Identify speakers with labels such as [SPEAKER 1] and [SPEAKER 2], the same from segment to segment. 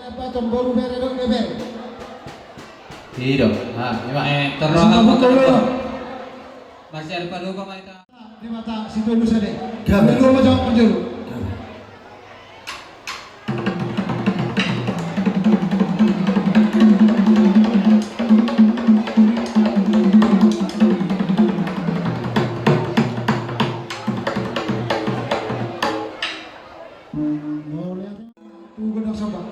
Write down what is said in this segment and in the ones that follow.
[SPEAKER 1] Tombol bere dong bere.
[SPEAKER 2] Tidak. Terus masih ada lupa kita.
[SPEAKER 1] Di mata situ dulu saja. Gawe dulu macam penjuru. Mau lihat? Tunggu dong sobat.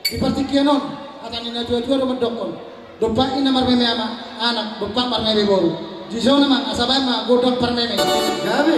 [SPEAKER 1] Di partikianon akan ina dua-dua rumah dokon. Dopa ina marmeme ama anak dopa marmeme boru. Di zona mang asabay ma godok parmeme. Gabi.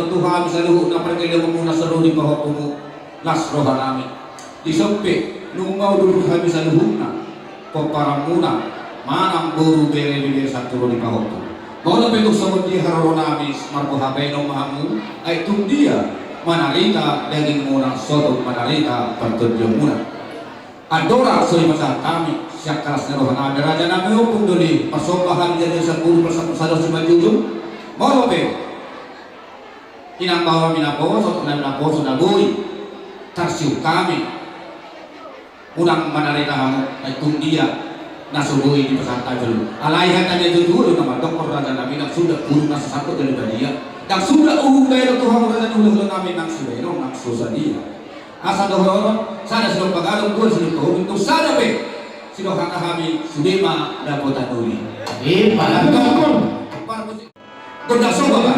[SPEAKER 3] Tuhan sa luho na pagkailangan mo na sa luho ni Pahopo nasrohan namin. Disompe, nung maudulog kami sa luho na, paparang muna, manang buru bere-bere sa tulo ni Pahopo. Mauna pinto sa mundi hararo namin, marco habay ng mahamu, ay tundia, manarita, daging muna, sotog manarita, pagtudyo muna. Adora, so yung masa kami, siya karas na rohan namin, raja namin yung punduli, pasobahan niya sa puro pasapasado si Majujum. Mauna inang bawa minapo, so naminapo, so nagoy, tarsiw kami, unang manarita mo, ay tundia, nasubuhi di pasantay dulu. Alaihan tadi itu dulu nama dokter raja namin ang sudah puro nasa sakot dari dia. Ang sudah ubay do Tuhan raja ulo namin ang subeno ang susa dia. Asa dohon sana sino pagalong ko sino ko untuk sana be. Sino kakahami sudema dapat tanuli. Palangkon. Para musik. Goda soba ba?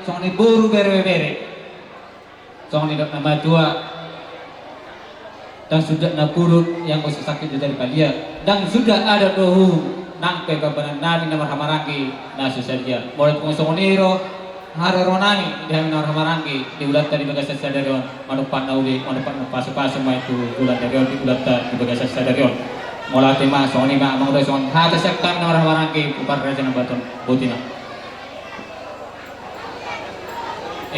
[SPEAKER 2] song ni buru bere-bere, song ni dok nama dua, dan sudah na purut yang usah sakit dari kalian, dan sudah ada dohu nangke kabanan nabi nama hamarangi nasu saja, boleh pengusung niro hari ronani di hamil nama hamarangi di ulat tadi bagai sadarion, manupan nauli manupan pasu-pasu mai itu ulat darion di ulat di bagai sadarion, mola tema song ni ma mangdoi song hata sekam nama hamarangi kupar raja nabaton butina.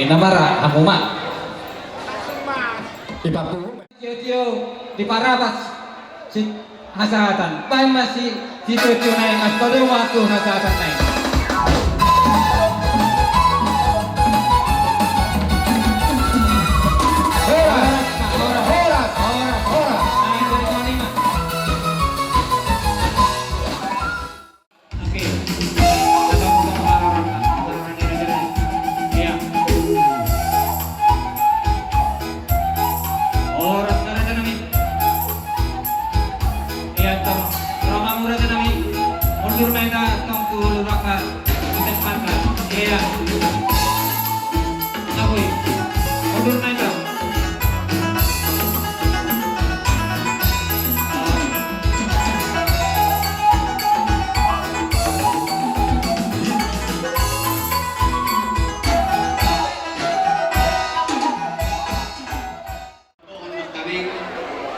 [SPEAKER 2] Namara hamuma
[SPEAKER 1] di Papua
[SPEAKER 2] Tio di Parabas si hasatan pai masih si Tio naik aspado waktu hasatan naik Iya. Aku ini. Mundur naik dong.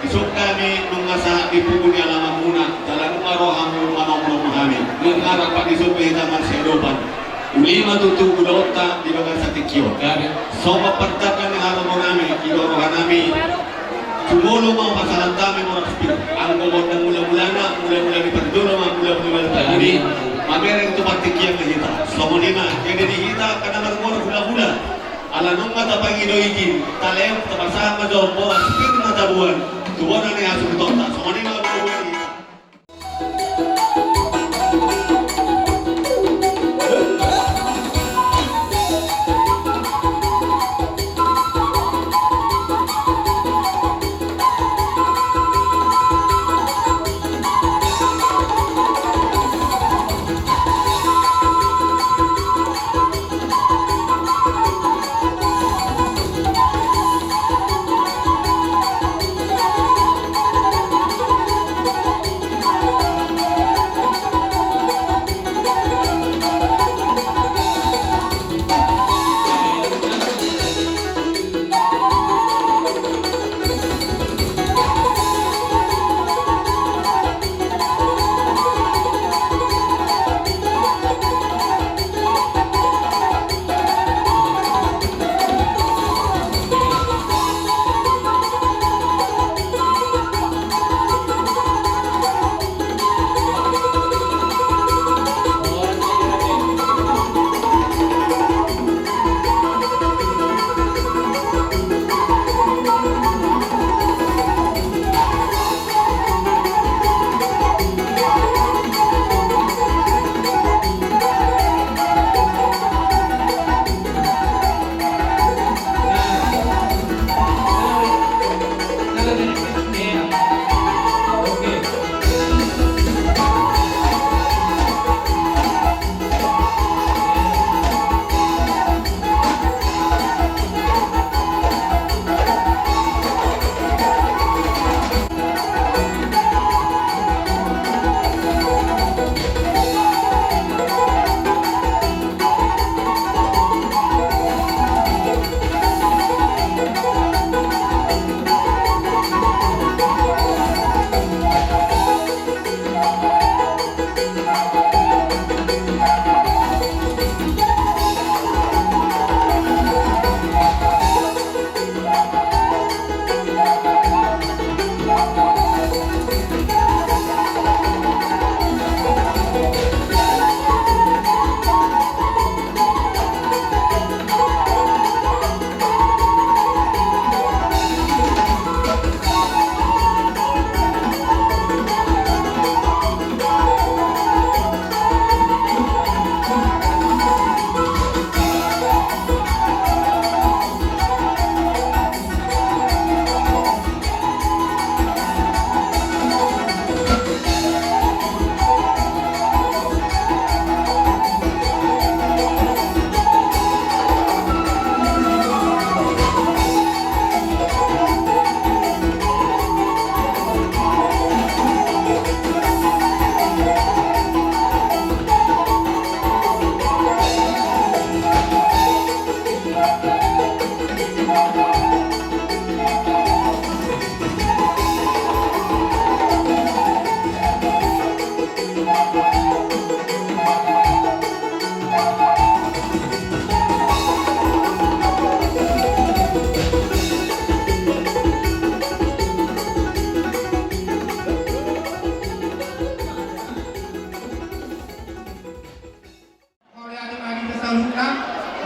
[SPEAKER 4] Isok kami nung nasa ipupo ni alaman muna, talagang marohang yung manong mahami. Yung harap pa isok may hitaman sa Eropan. Uli matutugulot ta, di ba sa tikyo.
[SPEAKER 2] Gabi.
[SPEAKER 4] So mapagtap ka ni harap mo namin, iwarohan namin. Sumulo mga pasalan dami mga kaspil. Ang kumot ng mula-mula na, mula-mula ni Pandulo, mula-mula ni Paguni. Mamerang ito partikyang na hita. So mo nima, kaya nilihita ka naman mo na hula-hula. Alanong matapang inoigin, talem, tapasang madon mo, ang spin matabuan. Tuwan na niya sa tonta. So ano yung mga buwan niya?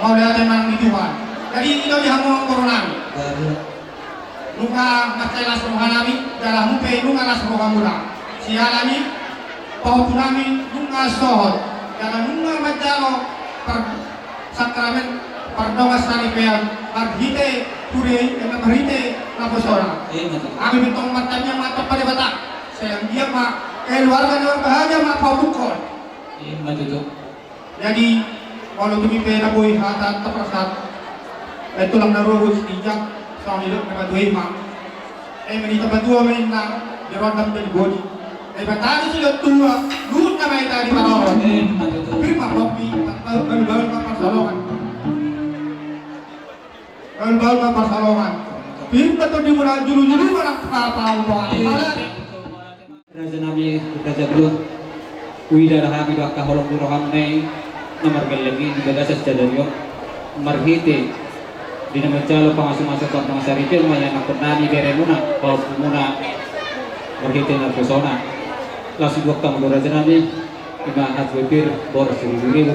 [SPEAKER 5] mau lihat memang di Tuhan. Jadi kita dihamu corona. Luka masalah rohanami dalam mupe lunga las rohamura. Sialami pautunami lunga sohot dalam lunga majalo per sakramen perdoa sanipean marhite pure yang marhite naposora. Kami bintang matanya mata pada batak. Saya dia mak keluarga orang bahagia mak paubukon.
[SPEAKER 2] Matutup.
[SPEAKER 5] Jadi Walau tumi pena boy hata taprasat. Ito lang naruhos tijak sa nilok na maduhay ma. Manita badua na dirondam dari bodi. Batali sila tua, luhut na may tadi paroron. Firma Robi, bal-bal ka pasalongan. Bal-bal ka pasalongan. Firma to di muna juru-juru malang kapauan.
[SPEAKER 2] Raja Nabi Raja Belu Wida Rahami Dwaka Holong Duroham Nei Nomor Gelegi di Bagasas Jadario Marhite di nama calo pangasu-masu kau pengasari film yang nak nani beremuna kau muna Marhite na persona langsung dua kamu Raja Nabi Ima Hazwebir Bor Suri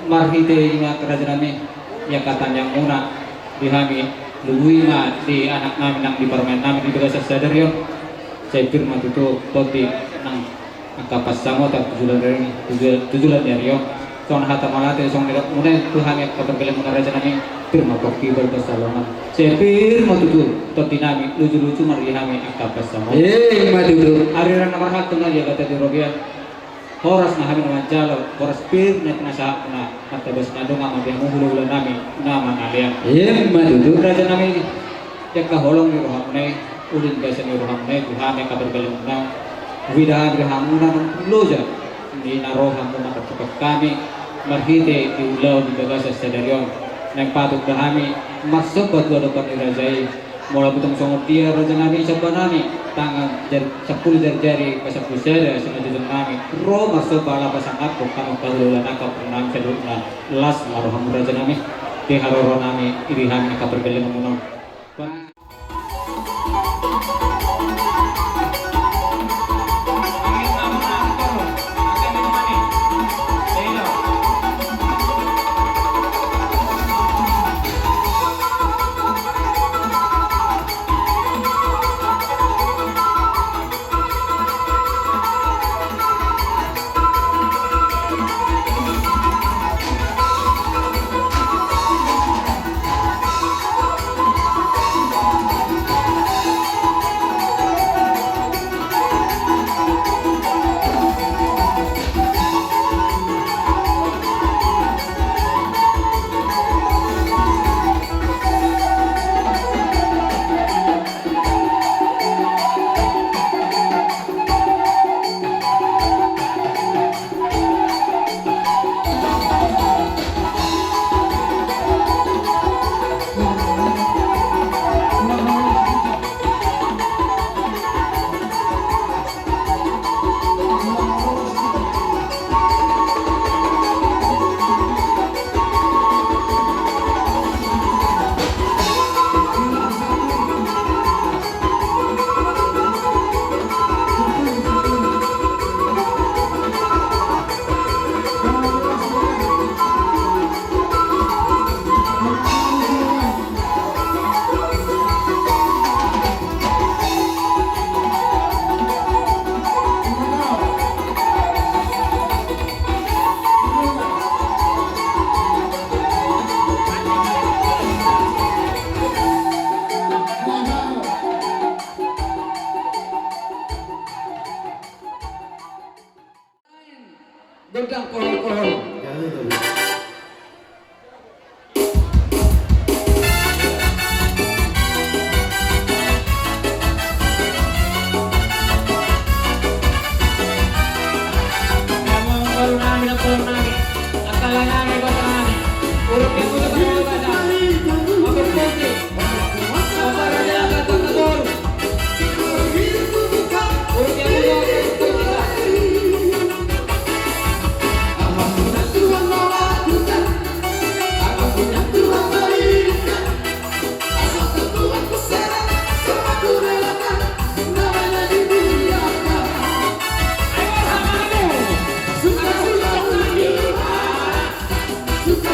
[SPEAKER 2] Marhite Ima Raja Nabi yang kata yang muna dihami Luwima di anak nami nang di permen nami di Bagasas Jadario saya firma itu toti nang kapas sango tak tujulan dari yo soal hata malate soal nilai mulai Tuhan yang ketergelen menaraja nami firma kopi berpesalongan saya firma itu toti nami lucu mari nami kapas sango madu ariran nomor satu nggak dia kata di Robia horas nah kami nama jalo horas pir naik nasa na mata bos nadong ama dia menghulu nami nama nalia madu raja nami yang kaholong di roham nai ulin biasa ni roham nai Tuhan yang ketergelen menang Widah berhamuna loja di naroh hamu mata cepat kami marhite di ulau di Bagasas Jadario nang patuk kami masuk buat dua depan dirajai mulai butong songot dia raja nami coba nami tangan 10 jari pasang pusara sengaja nami ro masuk bala pasang aku kamu kalulan aku pernah sedukna las naroh hamu raja nami di haroro nami iri kami kabar gelem menang
[SPEAKER 6] Gendang kolor-kolor. Suka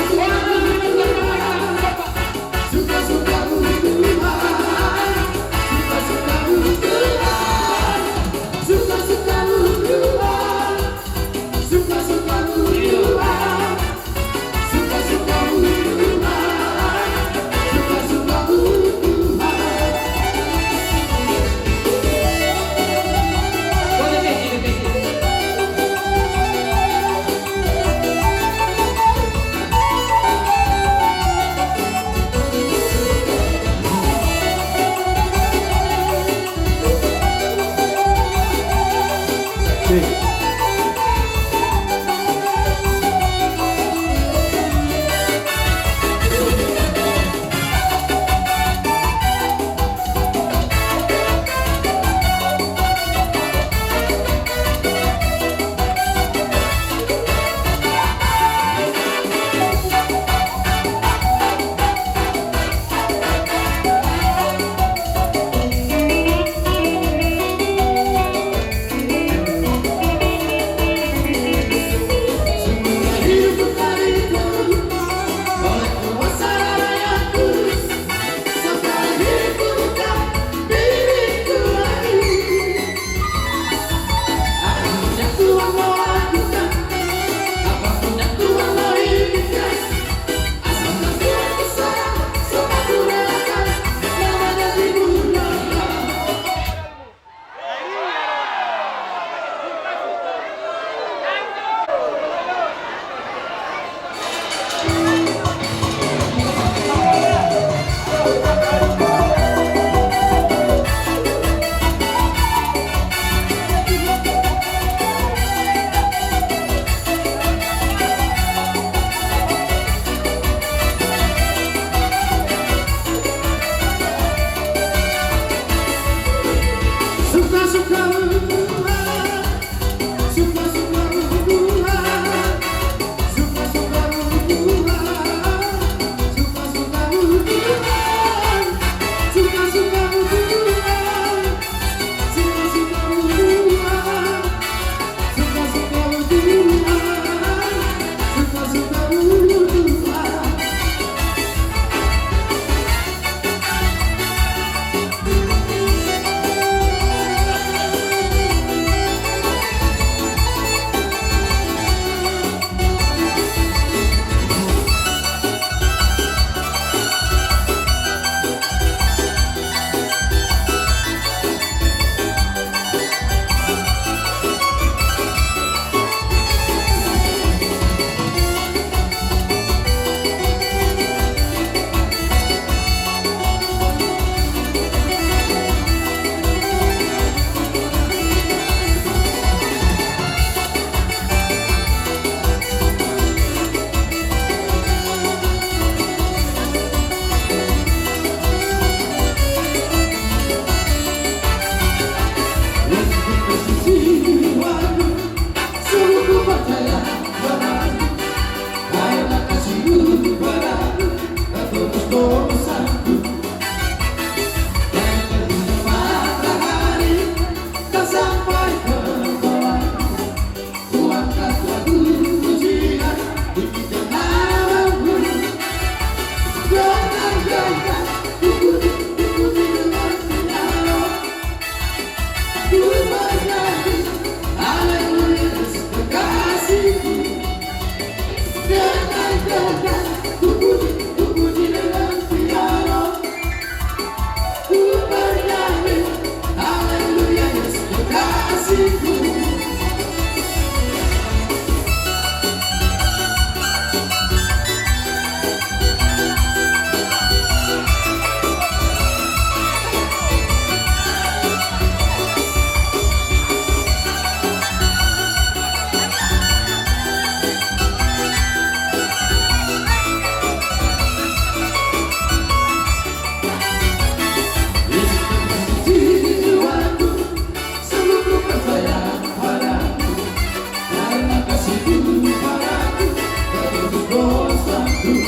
[SPEAKER 6] Dari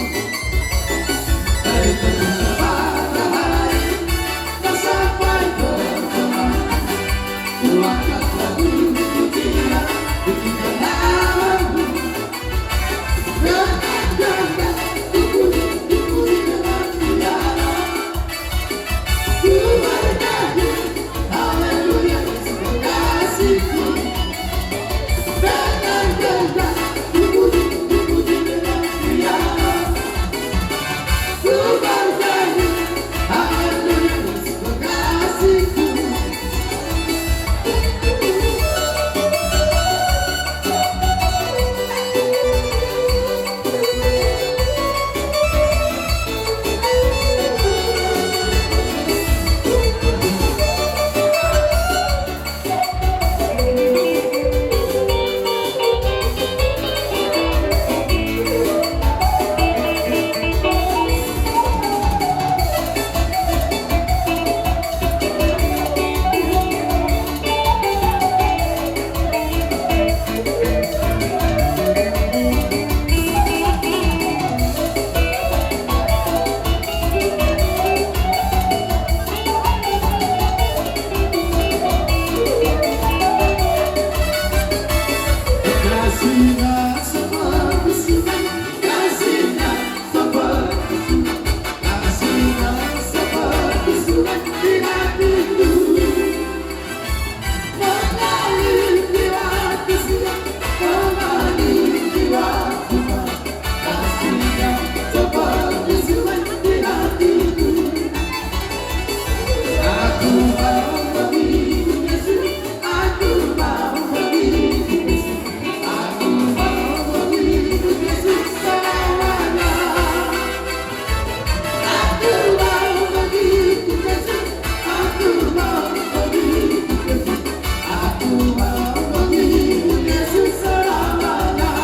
[SPEAKER 6] tembusnya matahari tak sampai ke kemana. Ku angkat lagu pikiran, bikinkan namamu. Genggat, dipuri dengan piano. Ku bernyanyi, haleluya, semua kasihku. Dengan genggat, dipuri dengan piano. Ku bernyanyi, haleluya, semua kasihku. Kasihnya seperti sungai, kasihnya seperti sungai, kasihnya seperti sungai di hatiku. Mengalir jiwaku siang, mengalir jiwaku malam. Kasihnya seperti sungai di hatiku. Aku mau begitu Yesus, aku mau begitu Yesus. Aku mau begitu Yesus selamanya. Aku mau begitu Yesus, aku mau begitu Yesus. Aku mau begitu Yesus selamanya.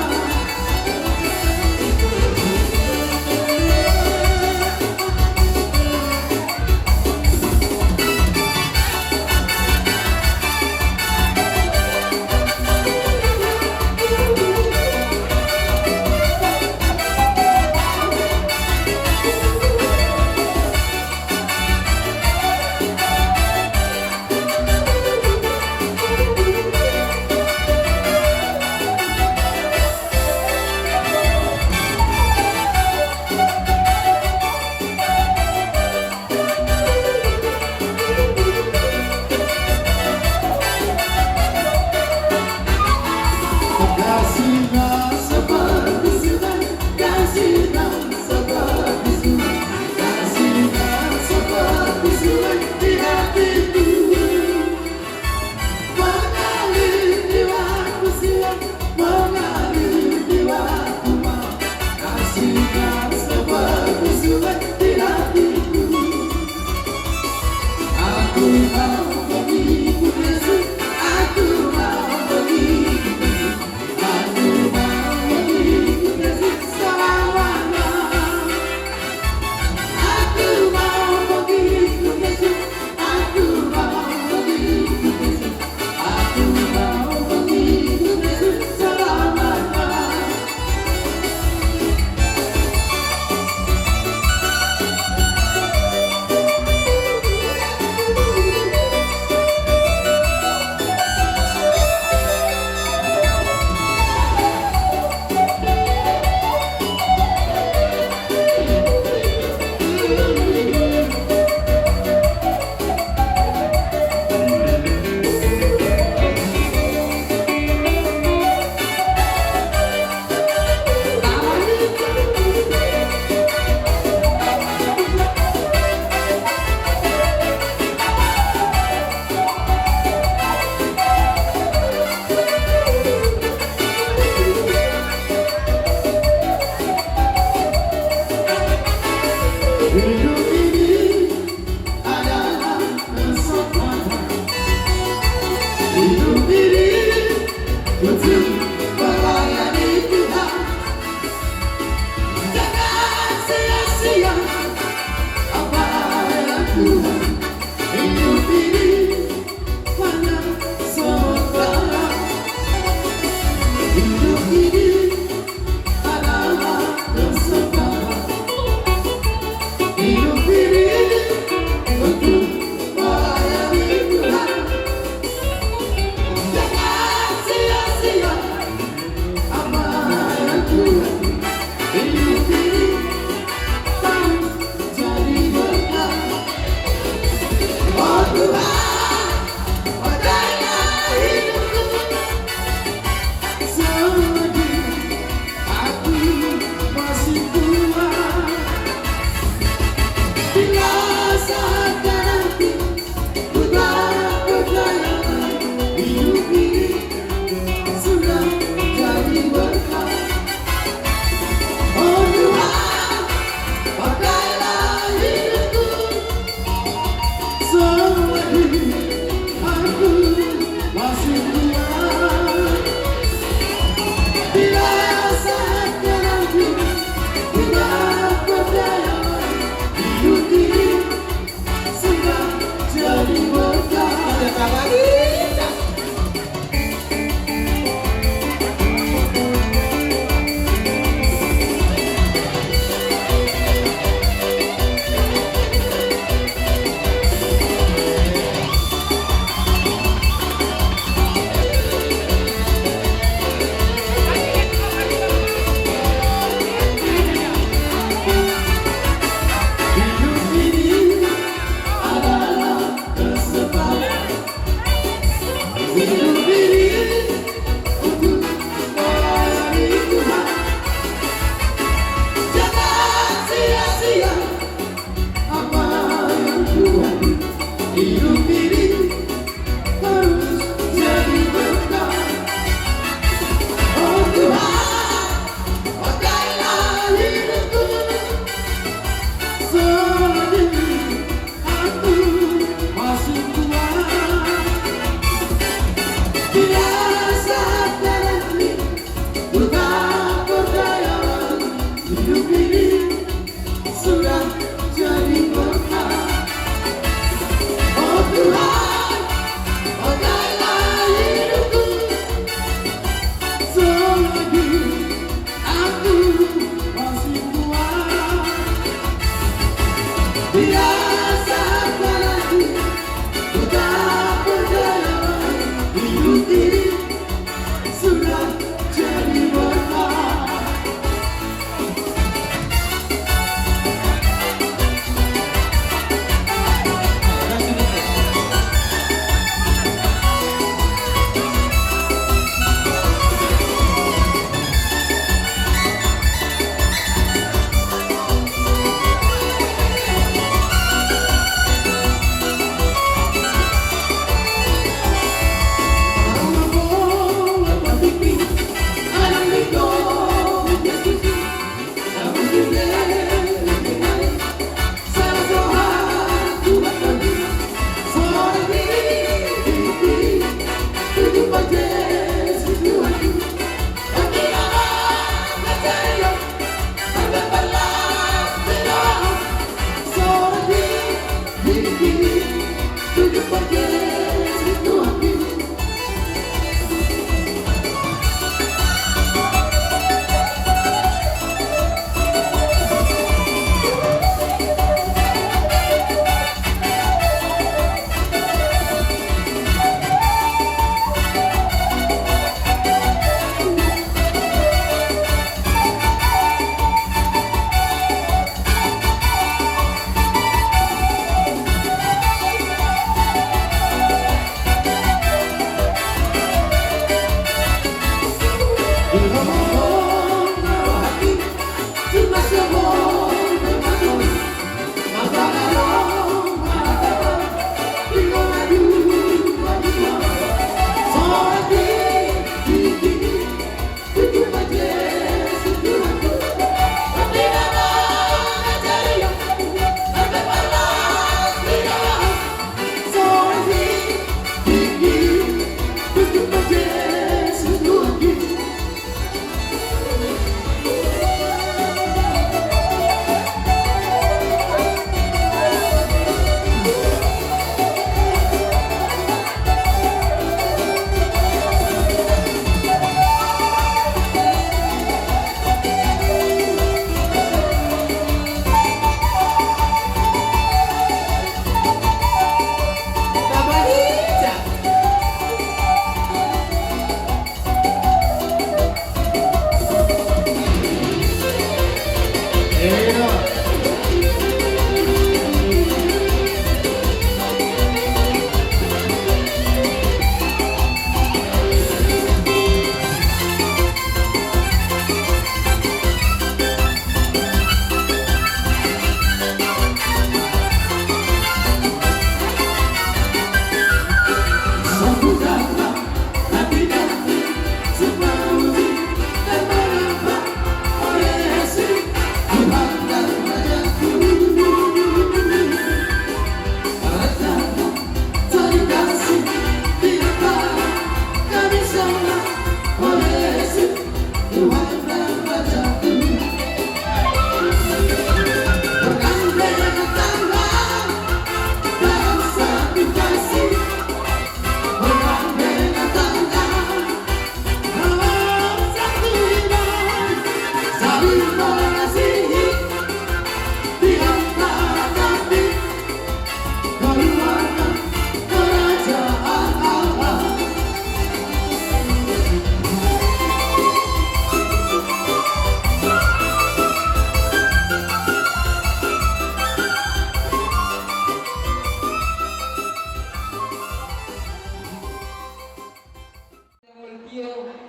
[SPEAKER 6] Kasihnya seperti sungai, kasihnya seperti sungai, kasihnya seperti sungai di hatiku. Mengalir jiwaku siang, mengalir jiwaku malam. Kasihnya seperti sungai di hatiku. Aku mau begitu Yesus, aku mau begitu Yesus. Aku mau begitu Yesus selamanya. Aku mau begitu Yesus, aku mau begitu Yesus. Aku mau begitu Yesus selamanya.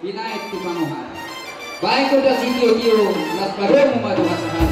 [SPEAKER 7] Binaik tu Manohar. Baik udah si Tio las baru madu masalah.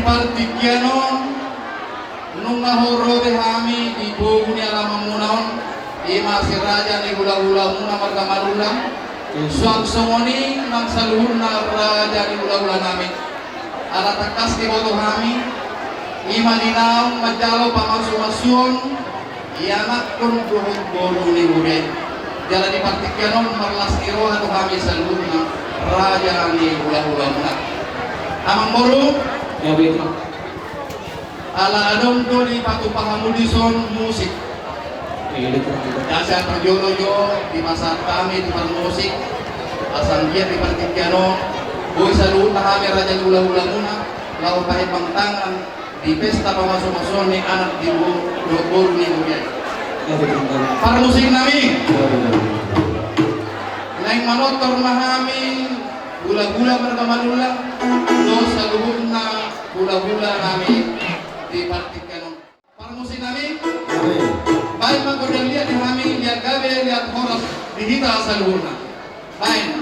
[SPEAKER 5] Partikianon nung nahoro de hami di bugu ni alam munaon ima si raja ni gula-gula muna marga malulang suang somoni nang saluhur na raja ni gula-gula namin ala takas di boto hami ima dinaong majalo pamasumasyon ianak kun buhut bolu ni gure jala di partikianon marlas iro ato hami saluhur na raja ni gula-gula muna amang boru
[SPEAKER 2] Ya betul.
[SPEAKER 5] ala adom do di patu pahamudison musik
[SPEAKER 2] Iya betul.
[SPEAKER 5] dasar perjolo-jo di masa kami di musik asang dia di partikiano boy salut kami raja gula-gula muna lau kahit pangtangan di pesta pamasok-masok ni anak di buru ni buya
[SPEAKER 2] Ya betul.
[SPEAKER 5] para musik nami
[SPEAKER 2] Ya betul.
[SPEAKER 5] lain manotor mahami gula-gula berkamalulang do saluhur na gula-gula nami di partikiano para musik nami baik magkodang lihat di kami lihat gabe lihat horas di kita saluhurna baik